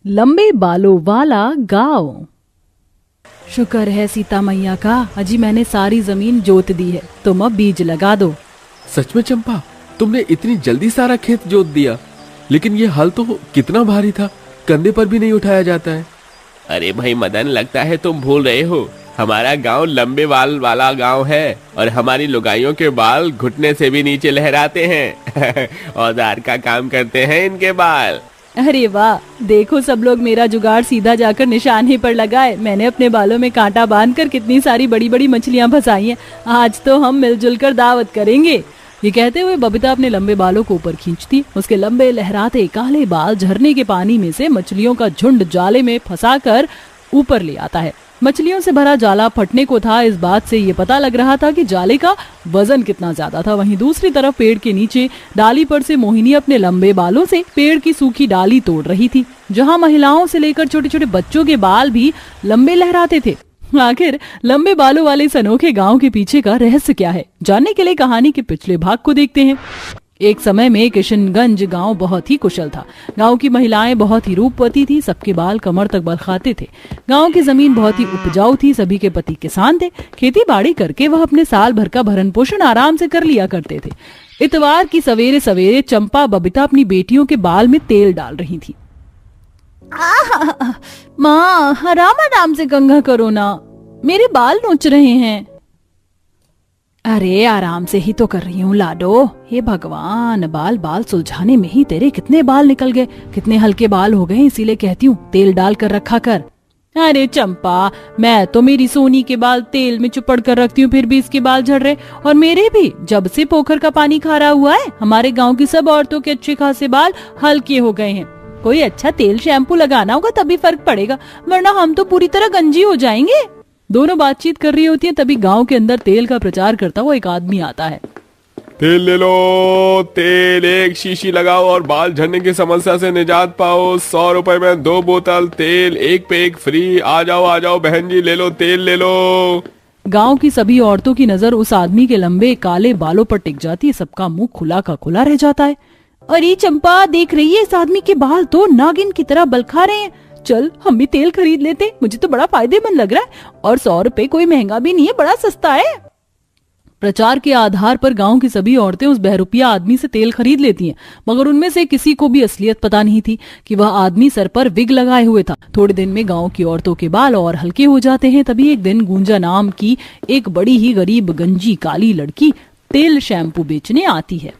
लंबे बालों वाला गांव। शुक्र है सीता मैया का, अजी मैंने सारी जमीन जोत दी है, तुम अब बीज लगा दो। सच में चंपा, तुमने इतनी जल्दी सारा खेत जोत दिया? लेकिन ये हल तो कितना भारी था, कंधे पर भी नहीं उठाया जाता है। अरे भाई मदन, लगता है तुम भूल रहे हो, हमारा गांव लंबे बाल वाला गांव है और हमारी लुगाइयों के बाल घुटने से भी नीचे लहराते हैं। औजार का काम करते हैं इनके बाल। अरे वाह, देखो सब लोग मेरा जुगाड़ सीधा जाकर निशाने पर लगाए। मैंने अपने बालों में कांटा बांधकर कितनी सारी बड़ी बड़ी मछलियां फंसाई हैं। आज तो हम मिलजुल कर दावत करेंगे। ये कहते हुए बबीता अपने लंबे बालों को ऊपर खींचती। उसके लंबे लहराते काले बाल झरने के पानी में से मछलियों का झुंड जाले में फंसाकर ऊपर ले आता है। मछलियों से भरा जाला फटने को था, इस बात से ये पता लग रहा था कि जाले का वजन कितना ज्यादा था। वहीं दूसरी तरफ पेड़ के नीचे डाली पर से मोहिनी अपने लंबे बालों से पेड़ की सूखी डाली तोड़ रही थी। जहां महिलाओं से लेकर छोटे छोटे बच्चों के बाल भी लंबे लहराते थे। आखिर लंबे बालों वाले इस अनोखे गांव के पीछे का रहस्य क्या है, जानने के लिए कहानी के पिछले भाग को देखते हैं। एक समय में किशनगंज गांव बहुत ही कुशल था। गांव की महिलाएं बहुत ही रूपवती थी, सबके बाल कमर तक बल खाते थे। गांव की जमीन बहुत ही उपजाऊ थी, सभी के पति किसान थे। खेती बाड़ी करके वह अपने साल भर का भरण पोषण आराम से कर लिया करते थे। इतवार की सवेरे सवेरे चंपा बबीता अपनी बेटियों के बाल में तेल डाल रही थी। माँ, आराम आराम से कंघा करो ना, मेरे बाल नोच रहे हैं। अरे आराम से ही तो कर रही हूँ लाडो। हे भगवान, बाल बाल सुलझाने में ही तेरे कितने बाल निकल गए, कितने हल्के बाल हो गए, इसीलिए कहती हूँ तेल डाल कर रखा कर। अरे चंपा, मैं तो मेरी सोनी के बाल तेल में चुपड़ कर रखती हूँ, फिर भी इसके बाल झड़ रहे। और मेरे भी, जब से पोखर का पानी खारा हुआ है, हमारे गाँव की सब औरतों के अच्छे खासे बाल हल्के हो गए हैं। कोई अच्छा तेल शैम्पू लगाना होगा तभी फर्क पड़ेगा, वरना हम तो पूरी तरह गंजी हो जाएंगे। दोनों बातचीत कर रही होती है, तभी गांव के अंदर तेल का प्रचार करता हुआ एक आदमी आता है। तेल ले लो, तेल एक शीशी लगाओ और बाल झड़ने की समस्या से निजात पाओ। 100 रुपए में 2 बोतल तेल, एक पे एक फ्री। आ जाओ बहन जी, ले लो तेल ले लो। गांव की सभी औरतों की नजर उस आदमी के लंबे काले बालों पर टिक जाती है। सबका मुंह खुला का खुला रह जाता है। अरे चंपा, देख रही है, इस आदमी के बाल तो नागिन की तरह बलखा रहे हैं। चल हम भी तेल खरीद लेते, मुझे तो बड़ा फायदेमंद लग रहा है। और 100 रुपए कोई महंगा भी नहीं है, बड़ा सस्ता है। प्रचार के आधार पर गांव की सभी औरतें उस बहरूपिया आदमी से तेल खरीद लेती हैं, मगर उनमें से किसी को भी असलियत पता नहीं थी कि वह आदमी सर पर विग लगाए हुए था। थोड़े दिन में गांव की औरतों के बाल और हल्के हो जाते हैं। तभी एक दिन गुंजा नाम की एक बड़ी ही गरीब गंजी काली लड़की तेल शैम्पू बेचने आती है।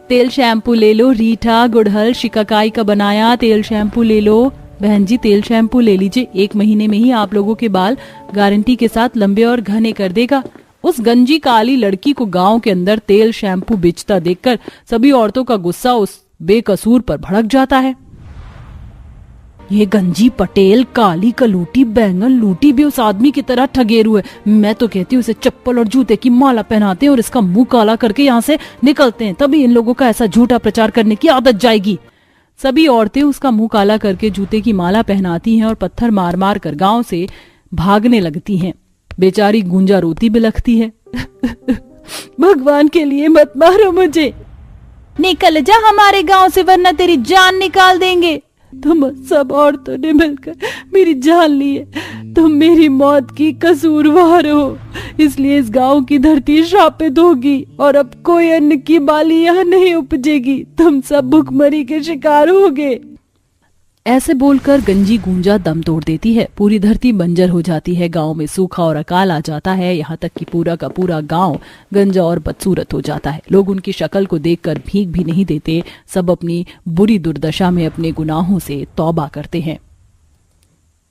तेल शैम्पू ले लो रीठा, गुड़हल, शिकाकाई का बनाया तेल शैम्पू ले लो। बहन जी, तेल शैम्पू ले लीजिए, 1 महीने में ही आप लोगों के बाल गारंटी के साथ लंबे और घने कर देगा। उस गंजी काली लड़की को गांव के अंदर तेल शैम्पू बेचता देखकर सभी औरतों का गुस्सा उस बेकसूर पर भड़क जाता है। ये गंजी पटेल, काली कलूटी, बैंगन लूटी भी उस आदमी की तरह ठगेरू है। मैं तो कहती हूँ इसे चप्पल और जूते की माला पहनाते हैं और इसका मुंह काला करके यहाँ से निकलते हैं, तभी इन लोगों का ऐसा झूठा प्रचार करने की आदत जाएगी। सभी औरतें उसका मुंह काला करके जूते की माला पहनाती हैं और पत्थर मार मार कर गांव से भागने लगती हैं। बेचारी गुंजा रोती बिलखती है। भगवान के लिए मत मारो मुझे, निकल जा हमारे गांव से, वरना तेरी जान निकाल देंगे। तुम सब औरतों ने मिलकर मेरी जान ली है, तुम मेरी मौत की कसूरवार हो, इसलिए इस गांव की धरती श्रापित होगी और अब कोई अन्न की बाली यहाँ नहीं उपजेगी। तुम सब भुखमरी के शिकार होगे। ऐसे बोलकर गंजी गुंजा दम तोड़ देती है। पूरी धरती बंजर हो जाती है, गांव में सूखा और अकाल आ जाता है। यहाँ तक कि पूरा का पूरा गांव गंजा और बदसूरत हो जाता है। लोग उनकी शक्ल को देखकर भीख भी नहीं देते। सब अपनी बुरी दुर्दशा में अपने गुनाहों से तौबा करते हैं।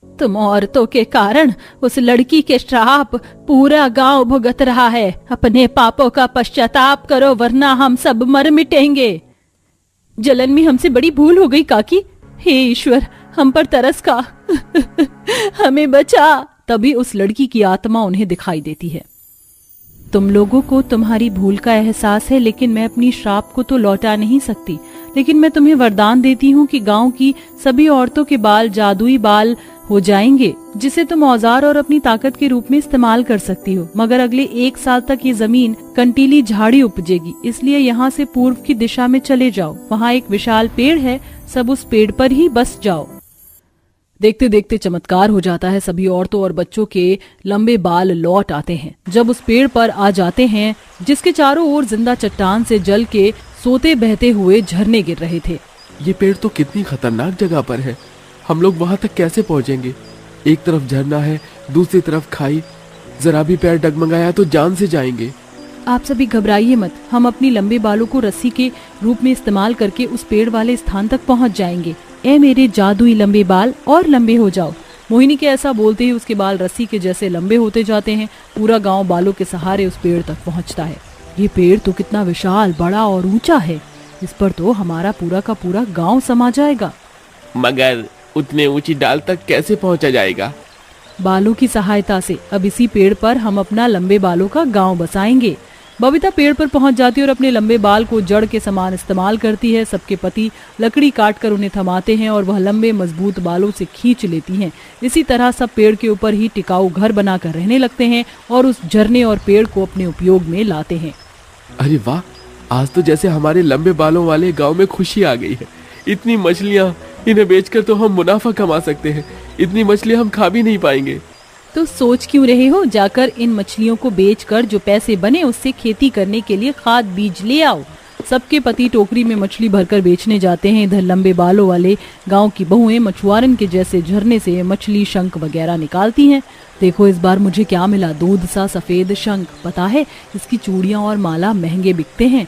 तुम औरतों के कारण उस लड़की के श्राप पूरा गांव भुगत रहा है। अपने पापों का पश्चाताप करो, वरना हम सब मर मिटेंगे। जलन में हमसे बड़ी भूल हो गई काकी, हे ईश्वर हम पर तरस खा, हमें बचा। तभी उस लड़की की आत्मा उन्हें दिखाई देती है। तुम लोगों को तुम्हारी भूल का एहसास है, लेकिन मैं अपनी श्राप को तो लौटा नहीं सकती। लेकिन मैं तुम्हें वरदान देती हूँ कि गांव की सभी औरतों के बाल जादुई बाल हो जाएंगे, जिसे तुम औजार और अपनी ताकत के रूप में इस्तेमाल कर सकती हो। मगर अगले 1 साल तक ये जमीन कंटीली झाड़ी उपजेगी, इसलिए यहाँ से पूर्व की दिशा में चले जाओ। वहाँ एक विशाल पेड़ है, सब उस पेड़ पर ही बस जाओ। देखते देखते चमत्कार हो जाता है। सभी औरतों और बच्चों के लंबे बाल लौट आते हैं जब उस पेड़ पर आ जाते हैं जिसके चारों ओर जिंदा चट्टान से जल के सोते बहते हुए झरने गिर रहे थे। ये पेड़ तो कितनी खतरनाक जगह पर है, हम लोग वहां तक कैसे पहुंचेंगे? एक तरफ झरना है, दूसरी तरफ खाई, जरा भी पैर डगमगाया तो जान से जाएंगे। आप सभी घबराइए मत, हम अपनी लंबे बालों को रस्सी के रूप में इस्तेमाल करके उस पेड़ वाले स्थान तक पहुंच जाएंगे। ए मेरे जादुई लंबे बाल, और लंबे हो जाओ। मोहिनी के ऐसा बोलते ही उसके बाल रस्सी के जैसे लंबे होते जाते हैं। पूरा गांव बालों के सहारे उस पेड़ तक पहुंचता है। ये पेड़ तो कितना विशाल, बड़ा और ऊंचा है, इस पर तो हमारा पूरा का पूरा गांव समा जाएगा। मगर उतने ऊंची डाल तक कैसे पहुंचा जाएगा? बालों की सहायता से। अब इसी पेड़ पर हम अपना लंबे बालों का गांव बसाएंगे। बबीता पेड़ पर पहुंच जाती है और अपने लंबे बाल को जड़ के समान इस्तेमाल करती है। सबके पति लकड़ी काटकर उन्हें थमाते हैं और वह लंबे मजबूत बालों से खींच लेती हैं। इसी तरह सब पेड़ के ऊपर ही टिकाऊ घर बनाकर रहने लगते हैं और उस झरने और पेड़ को अपने उपयोग में लाते हैं। अरे वाह, आज तो जैसे हमारे लंबे बालों वाले गांव में खुशी आ गई है। इतनी मछलियां, इन्हें बेचकर तो हम मुनाफा कमा सकते हैं। इतनी मछलियां हम खा भी नहीं पाएंगे। तो सोच क्यों रहे हो? जाकर इन मछलियों को बेचकर जो पैसे बने उससे खेती करने के लिए खाद बीज ले आओ। सबके पति टोकरी में मछली भरकर बेचने जाते हैं। इधर लंबे बालों वाले गांव की बहुएं मछुआरन के जैसे झरने से मछली, शंख वगैरह निकालती हैं। देखो इस बार मुझे क्या मिला, दूध सा सफेद शंख। पता है इसकी चूड़ियां और माला महंगे बिकते हैं।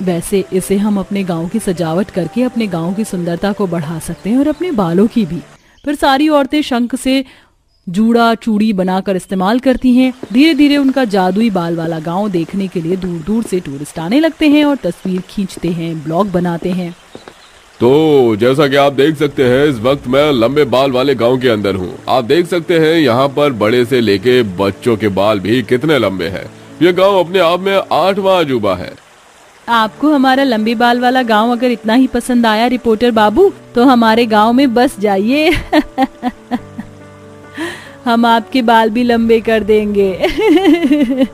वैसे इसे हम अपने गांव की सजावट करके अपने गांव की सुंदरता को बढ़ा सकते हैं और अपने बालों की भी। फिर सारी औरतें शंख से जूड़ा चूड़ी बनाकर इस्तेमाल करती हैं। धीरे धीरे उनका जादुई बाल वाला गांव देखने के लिए दूर दूर से टूरिस्ट आने लगते हैं और तस्वीर खींचते हैं, ब्लॉग बनाते हैं। तो जैसा कि आप देख सकते हैं, इस वक्त मैं लंबे बाल वाले गांव के अंदर हूं। आप देख सकते हैं यहाँ पर बड़े से लेके बच्चों के बाल भी कितने लंबे हैं। ये गांव अपने आप में 8वां अजूबा है। आपको हमारा लंबे बाल वाला गांव अगर इतना ही पसंद आया रिपोर्टर बाबू, तो हमारे गांव में बस जाइए। हम आपके बाल भी लंबे कर देंगे।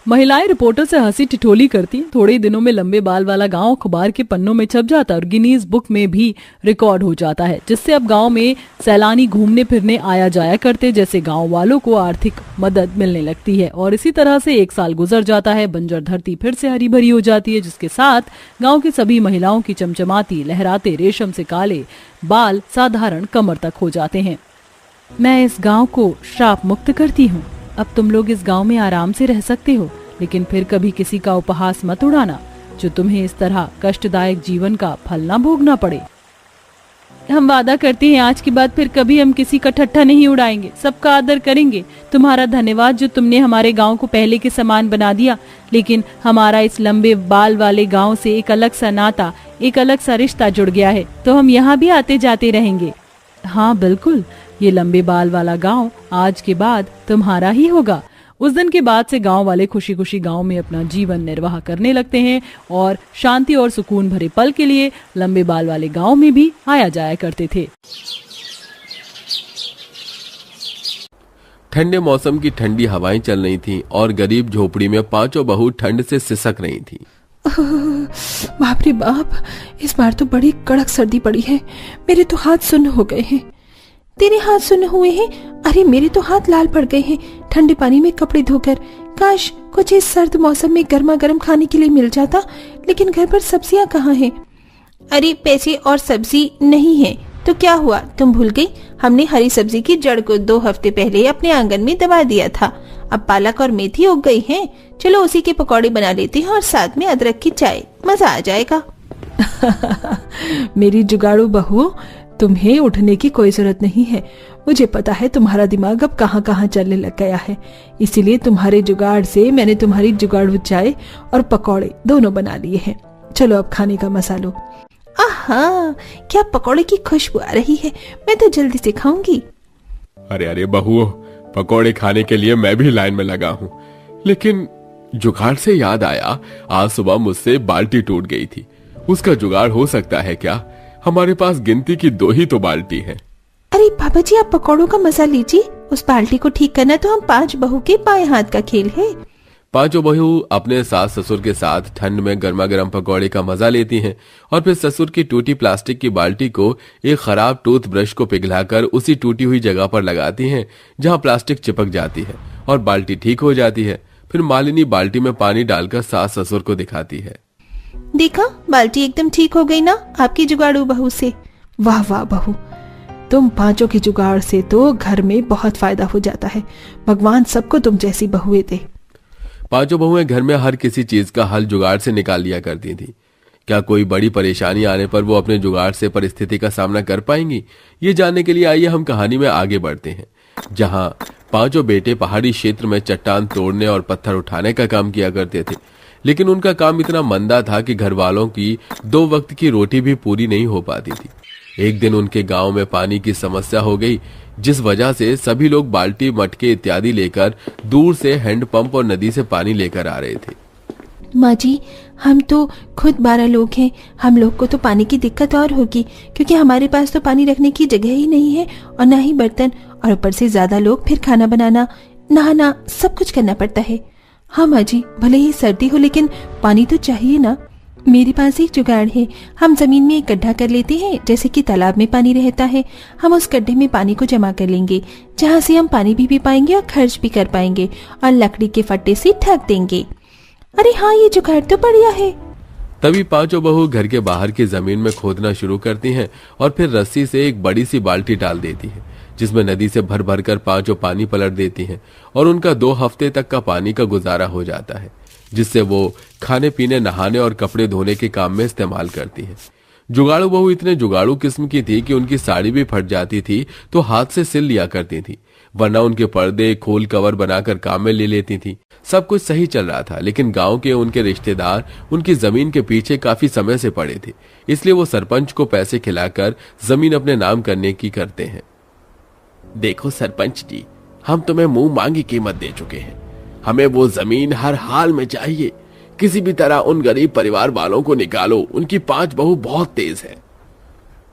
महिलाएं रिपोर्टर से हंसी ठिठोली करती। थोड़े ही दिनों में लंबे बाल वाला गांव अखबार के पन्नों में छप जाता है और गिनीज बुक में भी रिकॉर्ड हो जाता है, जिससे अब गांव में सैलानी घूमने फिरने आया जाया करते, जैसे गांव वालों को आर्थिक मदद मिलने लगती है। और इसी तरह से 1 साल गुजर जाता है। बंजर धरती फिर से हरी भरी हो जाती है, जिसके साथ गाँव की सभी महिलाओं की चमचमाती लहराते रेशम से काले बाल साधारण कमर तक हो जाते हैं। मैं इस गांव को श्राप मुक्त करती हूँ। अब तुम लोग इस गांव में आराम से रह सकते हो, लेकिन फिर कभी किसी का उपहास मत उड़ाना, जो तुम्हें इस तरह कष्टदायक जीवन का फल ना भोगना पड़े। हम वादा करते हैं आज के बाद फिर कभी हम किसी का ठट्ठा नहीं उड़ाएंगे, सबका आदर करेंगे। तुम्हारा धन्यवाद जो तुमने हमारे गांव को पहले के समान बना दिया, लेकिन हमारा इस लंबे बाल वाले गांव से एक अलग सा नाता, एक अलग सा रिश्ता जुड़ गया है, तो हम यहाँ भी आते जाते रहेंगे। हाँ बिल्कुल, ये लंबे बाल वाला गांव आज के बाद तुम्हारा ही होगा। उस दिन के बाद से गांव वाले खुशी खुशी गांव में अपना जीवन निर्वाह करने लगते हैं और शांति और सुकून भरे पल के लिए लंबे बाल वाले गांव में भी आया जाया करते थे। ठंडे मौसम की ठंडी हवाएं चल रही थीं और गरीब झोपड़ी में 5 बहू ठंड से सिसक रही थीं। बाप रे बाप, इस बार तो बड़ी कड़क सर्दी पड़ी है। मेरे तो हाथ सुन्न हो गए हैं। तेरे हाथ सुन्न हुए हैं? अरे मेरे तो हाथ लाल पड़ गए हैं ठंडे पानी में कपड़े धोकर। काश कुछ इस सर्द मौसम में गर्मा गर्म खाने के लिए मिल जाता, लेकिन घर पर सब्जियां कहाँ हैं? अरे पैसे और सब्जी नहीं है तो क्या हुआ, तुम भूल गई? हमने हरी सब्जी की जड़ को 2 हफ्ते पहले अपने आंगन में दबा दिया था। अब पालक और मेथी उग गई हैं। चलो उसी के पकौड़े बना लेते हैं और साथ में अदरक की चाय, मजा आ जाएगा। मेरी जुगाड़ू बहू, तुम्हें उठने की कोई जरूरत नहीं है। मुझे पता है तुम्हारा दिमाग अब कहाँ कहाँ चलने लग गया है, इसीलिए तुम्हारे जुगाड़ से मैंने तुम्हारी जुगाड़ू चाय और पकौड़े दोनों बना लिए हैं। चलो अब खाने का मसा लो। आहा, क्या पकौड़े की खुशबू आ रही है, मैं तो जल्दी से खाऊंगी। अरे अरे बहुओं, पकौड़े खाने के लिए मैं भी लाइन में लगा हूँ। लेकिन जुगाड़ से याद आया, आज सुबह मुझसे बाल्टी टूट गई थी। उसका जुगाड़ हो सकता है क्या? हमारे पास गिनती की 2 ही तो बाल्टी है। अरे बाबा जी, आप पकौड़ों का मजा लीजिए। उस बाल्टी को ठीक करना तो हम 5 बहू के बाएं हाथ का खेल है। पांचों बहू अपने सास ससुर के साथ ठंड में गर्मा गर्म पकौड़े का मजा लेती हैं और फिर ससुर की टूटी प्लास्टिक की बाल्टी को एक खराब टूथब्रश को पिघलाकर उसी टूटी हुई जगह पर लगाती हैं जहां प्लास्टिक चिपक जाती है और बाल्टी ठीक हो जाती है। फिर मालिनी बाल्टी में पानी डालकर सास ससुर को दिखाती है। देखा, बाल्टी एकदम ठीक हो गई ना आपकी जुगाड़ू बहू से। वाह वाह बहू, तुम पांचों की जुगाड़ से तो घर में बहुत फायदा हो जाता है। भगवान सबको तुम जैसी बहुएं दे। पांचों बहुएं घर में हर किसी चीज का हल जुगाड़ से निकाल लिया करती थी। क्या कोई बड़ी परेशानी आने पर वो अपने जुगाड़ से परिस्थिति का सामना कर पाएंगी, ये जानने के लिए आइए हम कहानी में आगे बढ़ते हैं, जहां पांचों बेटे पहाड़ी क्षेत्र में चट्टान तोड़ने और पत्थर उठाने का काम किया करते थे। लेकिन उनका काम इतना मंदा था कि घर वालों की 2 वक्त की रोटी भी पूरी नहीं हो पाती थी। एक दिन उनके गांव में पानी की समस्या हो गई, जिस वजह से सभी लोग बाल्टी, मटके इत्यादि लेकर दूर से हैंडपंप और नदी से पानी लेकर आ रहे थे। माँ जी, हम तो खुद 12 लोग हैं। हम लोग को तो पानी की दिक्कत और होगी, क्योंकि हमारे पास तो पानी रखने की जगह ही नहीं है और ना ही बर्तन, और ऊपर से ज्यादा लोग, फिर खाना बनाना, नहाना, सब कुछ करना पड़ता है। हाँ माँ जी, भले ही सर्दी हो लेकिन पानी तो चाहिए ना। मेरे पास एक जुगाड़ है। हम जमीन में एक गड्ढा कर लेते हैं, जैसे कि तालाब में पानी रहता है। हम उस गड्ढे में पानी को जमा कर लेंगे, जहाँ से हम पानी भी पी पाएंगे और खर्च भी कर पाएंगे, और लकड़ी के फट्टे से ढक देंगे। अरे हाँ, ये जुगाड़ तो बढ़िया है। तभी पांचों बहू घर के बाहर की जमीन में खोदना शुरू करती हैं और फिर रस्सी से एक बड़ी सी बाल्टी डाल देती हैं, जिसमें नदी से भर भर कर पांचों पानी पलट देती हैं और उनका 2 हफ्ते तक का पानी का गुजारा हो जाता है, जिससे वो खाने पीने, नहाने और कपड़े धोने के काम में इस्तेमाल करती हैं। जुगाड़ू बहू इतने जुगाड़ू किस्म की थी कि उनकी साड़ी भी फट जाती थी तो हाथ से सिल लिया करती थी, वरना उनके पर्दे खोल कवर बनाकर काम में ले लेती थी। सब कुछ सही चल रहा था, लेकिन गांव के उनके रिश्तेदार उनकी जमीन के पीछे काफी समय से पड़े थे, इसलिए वो सरपंच को पैसे खिलाकर जमीन अपने नाम करने की करते हैं। देखो सरपंच जी, हम तुम्हें मुंह मांगी कीमत दे चुके हैं। हमें वो जमीन हर हाल में चाहिए। किसी भी तरह उन गरीब परिवार वालों को निकालो, उनकी 5 बहू बहुत तेज है।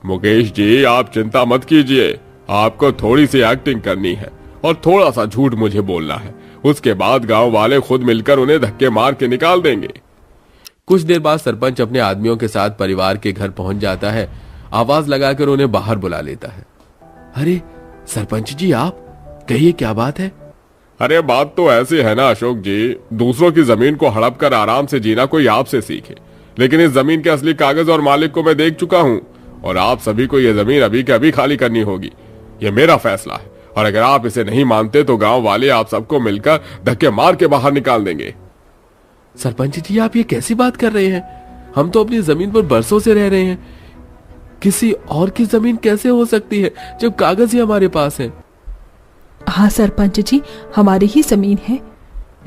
मुकेश जी, आप चिंता मत कीजिए। आपको थोड़ी सी एक्टिंग करनी है और थोड़ा सा झूठ मुझे बोलना है। उसके बाद गांव वाले खुद मिलकर उन्हें धक्के मार के निकाल देंगे। कुछ देर बाद सरपंच अपने आदमियों के साथ परिवार के घर पहुंच जाता है। आवाज लगाकर उन्हें बाहर बुला लेता है। अरे सरपंच जी, आप कहिए, क्या बात है? अरे बात तो ऐसी है ना अशोक जी, दूसरों की जमीन को हड़प कर आराम से जीना कोई आपसे सीखे, लेकिन इस जमीन के असली कागज और मालिक को मैं देख चुका हूँ और आप सभी को यह जमीन अभी के अभी खाली करनी होगी। यह मेरा फैसला है और अगर आप इसे नहीं मानते तो गांव वाले आप सबको मिलकर धक्के मार के बाहर निकाल देंगे। सरपंच जी, आप ये कैसी बात कर रहे हैं? हम तो अपनी जमीन पर बरसों से रह रहे हैं। किसी और की जमीन कैसे हो सकती है जब कागज ही हमारे पास है? हाँ सरपंच जी, हमारी ही जमीन है।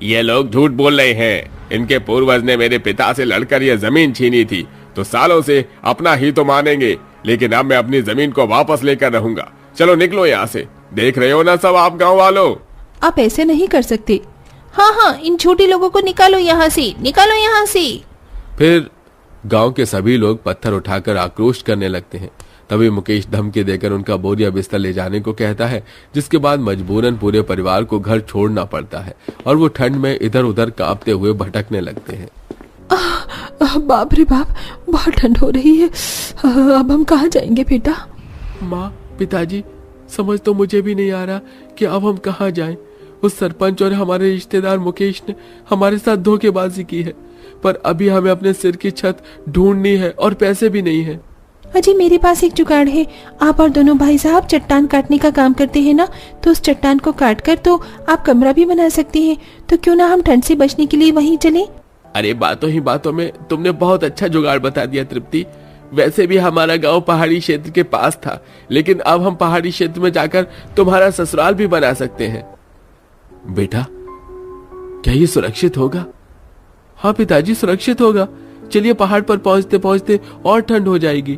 ये लोग झूठ बोल रहे हैं। इनके पूर्वज ने मेरे पिता से लड़कर यह जमीन छीनी थी, तो सालों से अपना ही तो मानेंगे, लेकिन अब मैं अपनी जमीन को वापस लेकर रहूंगा। चलो निकलो यहाँ से। देख रहे हो ना सब आप गांव वालों। आप ऐसे नहीं कर सकते। हाँ हाँ, इन छोटे लोगों को निकालो यहाँ से, निकालो यहाँ से। फिर गांव के सभी लोग पत्थर उठाकर आक्रोश करने लगते हैं। तभी मुकेश धमकी देकर उनका बोरिया बिस्तर ले जाने को कहता है, जिसके बाद मजबूरन पूरे परिवार को घर छोड़ना पड़ता है और वो ठंड में इधर उधर कांपते हुए भटकने लगते हैं। बाप रे बाप, बहुत ठंड हो रही है। अब हम कहाँ जाएंगे बेटा? माँ, पिताजी, समझ तो मुझे भी नहीं आ रहा कि अब हम कहाँ जाएं। उस सरपंच और हमारे रिश्तेदार मुकेश ने हमारे साथ धोखेबाजी की है, पर अभी हमें अपने सिर की छत ढूंढनी है और पैसे भी नहीं है। अजी, मेरे पास एक जुगाड़ है। आप और दोनों भाई साहब चट्टान काटने का काम करते हैं ना, तो उस चट्टान को काट कर तो आप कमरा भी बना सकते हैं। तो क्यों ना हम ठंड से बचने के लिए वहीं चलें? अरे बातों ही बातों में तुमने बहुत अच्छा जुगाड़ बता दिया तृप्ति। वैसे भी हमारा गांव पहाड़ी क्षेत्र के पास था, लेकिन अब हम पहाड़ी क्षेत्र में जाकर तुम्हारा ससुराल भी बना सकते हैं। बेटा, क्या ये सुरक्षित होगा? हाँ पिताजी, सुरक्षित होगा। चलिए, पहाड़ पर पहुंचते पहुंचते और ठंड हो जाएगी।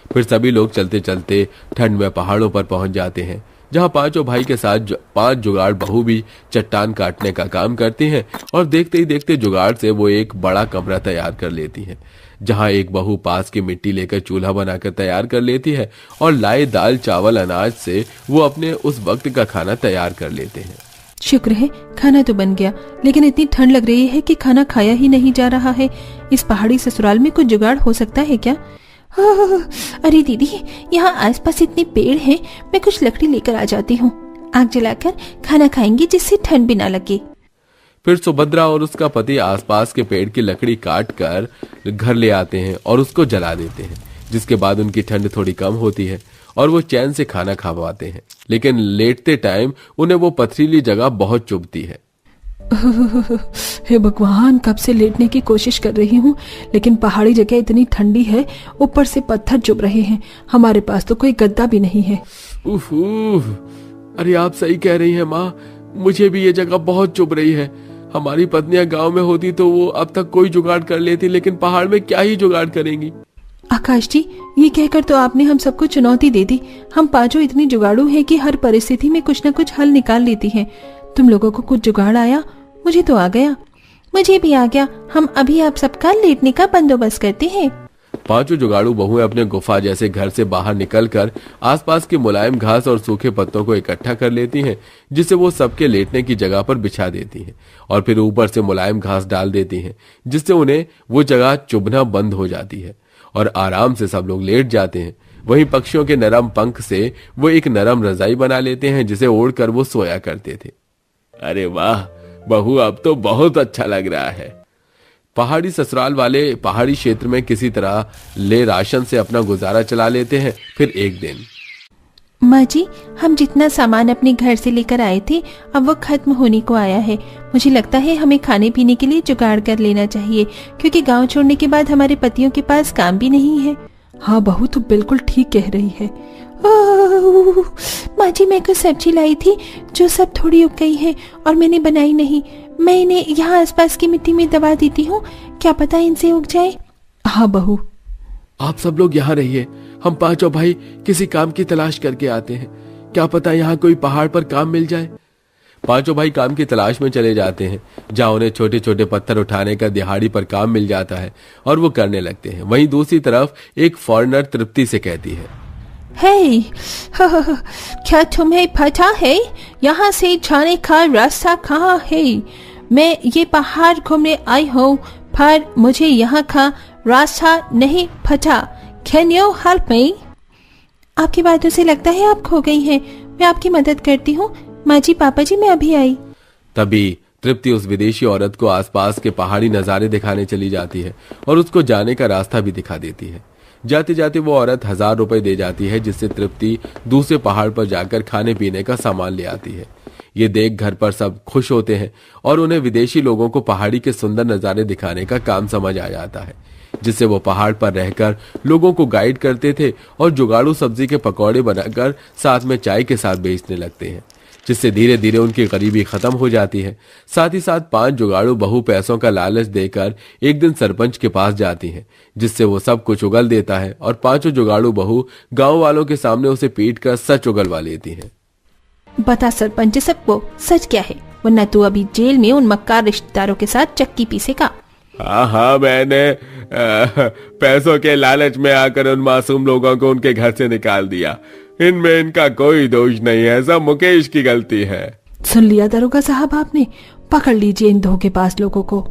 फिर सभी लोग चलते चलते ठंड में पहाड़ों पर पहुंच जाते हैं, जहां पांचों भाई के साथ 5 जुगाड़ बहू भी चट्टान काटने का काम करती हैं और देखते ही देखते जुगाड़ से वो एक बड़ा कमरा तैयार कर लेती हैं, जहां एक बहू पास की मिट्टी लेकर चूल्हा बनाकर तैयार कर लेती है और लाए दाल चावल अनाज से वो अपने उस वक्त का खाना तैयार कर लेते हैं। शुक्र है खाना तो बन गया, लेकिन इतनी ठंड लग रही है कि खाना खाया ही नहीं जा रहा है। इस पहाड़ी ससुराल में कुछ जुगाड़ हो सकता है क्या? अरे दीदी, यहाँ आसपास इतने पेड़ हैं, मैं कुछ लकड़ी लेकर आ जाती हूँ। आग जलाकर खाना खाएंगे जिससे ठंड भी ना लगे। फिर सुभद्रा और उसका पति आसपास के पेड़ की लकड़ी काट कर घर ले आते हैं और उसको जला देते हैं, जिसके बाद उनकी ठंड थोड़ी कम होती है और वो चैन से खाना खा पाते हैं। लेकिन लेटते टाइम उन्हें वो पथरीली जगह बहुत चुभती है। हे भगवान, कब से लेटने की कोशिश कर रही हूँ, लेकिन पहाड़ी जगह इतनी ठंडी है, ऊपर से पत्थर चुभ रहे हैं। हमारे पास तो कोई गद्दा भी नहीं है। उफ उफ, अरे आप सही कह रही हैं माँ, मुझे भी ये जगह बहुत चुभ रही है। हमारी पत्नियां गांव में होती तो वो अब तक कोई जुगाड़ कर लेती, लेकिन पहाड़ में क्या ही जुगाड़ करेंगी। आकाश जी, ये कहकर तो आपने हम सबको चुनौती दे दी। हम पांचों इतनी जुगाड़ू हैं कि हर परिस्थिति में कुछ न कुछ हल निकाल लेती हैं। तुम लोगों को कुछ जुगाड़ आया? मुझे तो आ गया। मुझे भी आ गया। हम अभी आप सबका लेटने का बंदोबस्त करते हैं। पांचों जुगाड़ू बहुएं अपने गुफा जैसे घर से बाहर निकलकर आसपास के मुलायम घास और सूखे पत्तों को इकट्ठा कर लेती हैं, जिसे वो सबके लेटने की जगह पर बिछा देती हैं और फिर ऊपर से मुलायम घास डाल देती हैं, जिससे उन्हें वो जगह चुभना बंद हो जाती है और आराम से सब लोग लेट जाते हैं। वहीं पक्षियों के नरम पंख से वो एक नरम रजाई बना लेते हैं, जिसे ओढ़कर वो सोया करते थे। अरे वाह बहू, अब तो बहुत अच्छा लग रहा है। पहाड़ी ससुराल वाले पहाड़ी क्षेत्र में किसी तरह ले राशन से अपना गुजारा चला लेते हैं। फिर एक दिन, माँ जी, हम जितना सामान अपने घर से लेकर आए थे अब वो खत्म होने को आया है। मुझे लगता है हमें खाने पीने के लिए जुगाड़ कर लेना चाहिए, क्योंकि गांव छोड़ने के बाद हमारे पतियों के पास काम भी नहीं है। हाँ बहू, तो बिल्कुल ठीक कह रही है। माँ जी, मैं कुछ सब्जी लाई थी जो सब थोड़ी उग गई है और मैंने बनाई नहीं। मैं इन्हें यहाँ आसपास की मिट्टी में दबा देती हूँ, क्या पता इनसे उग जाए। हाँ बहू, आप सब लोग यहाँ रहिए, हम पांचों भाई किसी काम की तलाश करके आते हैं। क्या पता यहाँ कोई पहाड़ पर काम मिल जाए। पांचों भाई काम की तलाश में चले जाते हैं, जहाँ उन्हें छोटे छोटे पत्थर उठाने का दिहाड़ी पर काम मिल जाता है और वो करने लगते हैं। वहीं दूसरी तरफ एक फॉरेनर तृप्ति से कहती है, हे, क्या तुम्हें पता है यहाँ से जाने का रास्ता कहाँ है? मैं ये पहाड़ घूमने आई हूँ, पर मुझे यहाँ का रास्ता नहीं पता। Can you help me? आपकी बातों से लगता है आप खो गई हैं। मैं आपकी मदद करती हूँ। माँ जी, पापा जी, मैं अभी आई। तभी तृप्ति उस विदेशी औरत को आसपास के पहाड़ी नजारे दिखाने चली जाती है और उसको जाने का रास्ता भी दिखा देती है। जाते जाते वो औरत 1000 रुपए दे जाती है, जिससे तृप्ति दूसरे पहाड़ पर जाकर खाने पीने का सामान ले आती है। ये देख घर पर सब खुश होते हैं और उन्हें विदेशी लोगों को पहाड़ी के सुंदर नजारे दिखाने का काम समझ आ जाता है, जिससे वो पहाड़ पर रहकर लोगों को गाइड करते थे और जुगाड़ू सब्जी के पकौड़े बनाकर साथ में चाय के साथ बेचने लगते हैं, जिससे धीरे धीरे उनकी गरीबी खत्म हो जाती है। साथ ही साथ 5 जुगाड़ू बहू पैसों का लालच देकर एक दिन सरपंच के पास जाती हैं, जिससे वो सब कुछ उगल देता है और 5 जुगाड़ू बहू गांव वालों के सामने उसे पीट कर सच उगलवा लेती हैं। बता सरपंच, सबको सच क्या है, वरना तू अभी जेल में उन मक्कार रिश्तेदारों के साथ चक्की पीसेगा। हाँ, मैंने पैसों के लालच में आकर उन मासूम लोगों को उनके घर से निकाल दिया। इनमें इनका कोई दोष नहीं है, सब मुकेश की गलती है। सुन लिया दरोगा साहब आपने, पकड़ लीजिए इन धोखेबाज लोगों को।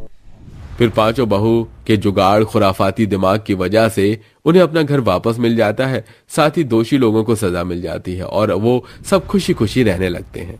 फिर 5 बहू के जुगाड़ खुराफाती दिमाग की वजह से उन्हें अपना घर वापस मिल जाता है। साथ ही दोषी लोगों को सजा मिल जाती है और वो सब खुशी खुशी रहने लगते हैं।